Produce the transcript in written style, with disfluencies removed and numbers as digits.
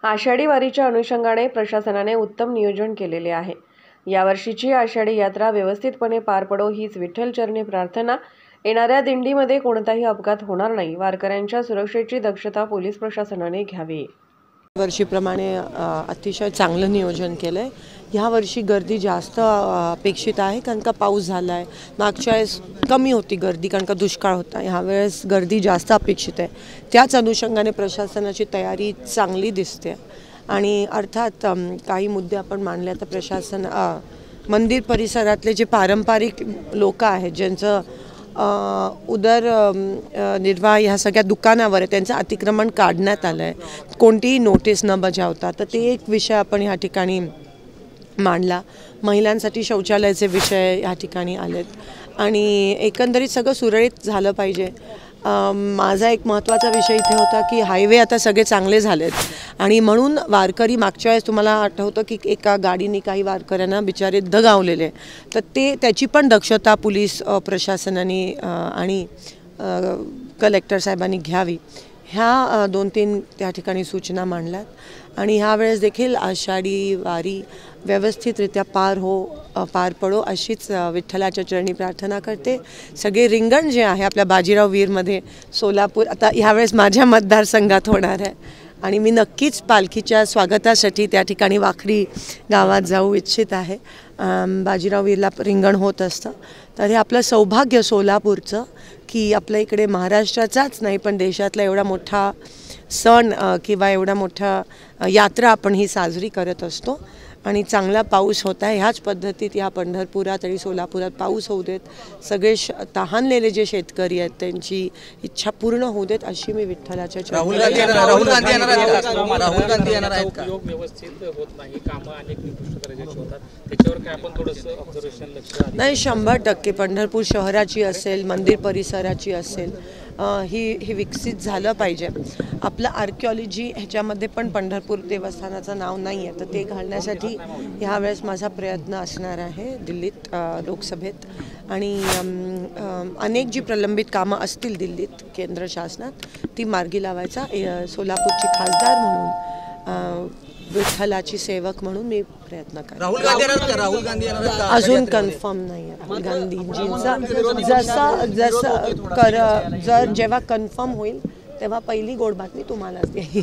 आषाढी वारीच्या अनुषंगाने प्रशासनाने उत्तम नियोजन केलेले आहे। यावर्षीची आषाढी यात्रा व्यवस्थितपणे पार पडो हीच विठ्ठलचरणी प्रार्थना। येणाऱ्या दिंडीमध्ये कोणताही अपघात होणार नाही, वारकऱ्यांच्या सुरक्षेची दक्षता पोलीस प्रशासनाने घ्यावी। वर्षीप्रमाणे अतिशय चांगलं नियोजन केलंय। ह्या वर्षी गर्दी जास्त अपेक्षित आहे कारण का पाऊस झाला आहे। मागच्या वेळेस कमी होती गर्दी कारण का दुष्काळ होता। ह्या वेळेस गर्दी जास्त अपेक्षित आहे। त्याच अनुषंगाने प्रशासनाची तयारी चांगली दिसते आणि अर्थात काही मुद्दे आपण मांडले तर प्रशासन मंदिर परिसरातले जे पारंपरिक लोक आहेत ज्यांचं उदरनिर्वाह ह्या सगळ्या दुकानावर त्यांचं अतिक्रमण काढण्यात आलं आहे, कोणतीही नोटीस न बजावता। तर ते एक विषय आपण ह्या ठिकाणी मांडला। महिलांसाठी शौचालयाचे विषय ह्या ठिकाणी आलेत आणि एकंदरीत सगळं सुरळीत झालं पाहिजे। माझा एक महत्त्वाचा विषय इथे होता की हायवे आता सगळे चांगले झालेत आणि म्हणून वारकरी मागच्या वेळेस तुम्हाला आठवतं की एका गाडीने काही वारकऱ्यांना बिचारे दगावलेले, तर त्याची पण दक्षता पोलीस प्रशासनाने आणि कलेक्टर साहेबांनी घ्यावी। ह्या 2-3 त्या ठिकाणी सूचना मांडल्यात आणि ह्या वेळेस देखील आषाढी वारी व्यवस्थितरित्या पार पडो अशीच विठ्ठलाच्या चरणी प्रार्थना करते। सगळे रिंगण जे आहे आपल्या बाजीराव वीरमध्ये सोलापूर आता ह्यावेळेस माझ्या मतदारसंघात होणार आहे आणि मी नक्कीच पालखीच्या स्वागतासाठी त्या ठिकाणी वाखरी गावात जाऊ इच्छित आहे। बाजीराव वीरला रिंगण होत असतं, तर हे आपलं सौभाग्य सोलापूरचं की आपल्या इकडे महाराष्ट्राचाच नाही पण देशातला एवढा मोठा सण किंवा एवढा मोठा यात्रा आपण ही साजरी करत असतो आणि चांगला पाऊस होता आहे। ह्याच पद्धतीत या पंढरपुरात आणि सोलापुरात पाऊस होऊ देत, सगळे तहानलेले जे शेतकरी आहेत त्यांची इच्छा पूर्ण होऊ देत अशी मी विठ्ठलाच्या राहुल गांधी येणार आहेत का? व्यवस्थित होत नाही, कामं अनेक निकृष्ट दर्जाची होतात, त्याच्यावर काय आपण थोडंसं ऑब्झर्वेशन लक्ष नाही 100% पंढरपूर शहराची असेल मंदिर परिसराची असेल ही विकसित झालं पाहिजे। आपलं आर्किओलॉजी ह्याच्यामध्ये पण पंढरपूर देवस्थानाचं नाव नाही आहे, तर ते घालण्यासाठी ह्यावेळेस माझा प्रयत्न असणार आहे दिल्लीत लोकसभेत आणि अनेक जी प्रलंबित कामं असतील दिल्लीत केंद्र शासनात ती मार्गी लावायचा सोलापूरची खासदार म्हणून विठ्ठलाची सेवक म्हणून मी प्रयत्न करते। राहुल गांधी अजून कन्फर्म नाही आहे। राहुल गांधींचा जेव्हा कन्फर्म होईल तेव्हा पहिली गोड बातमी तुम्हालाच देईल।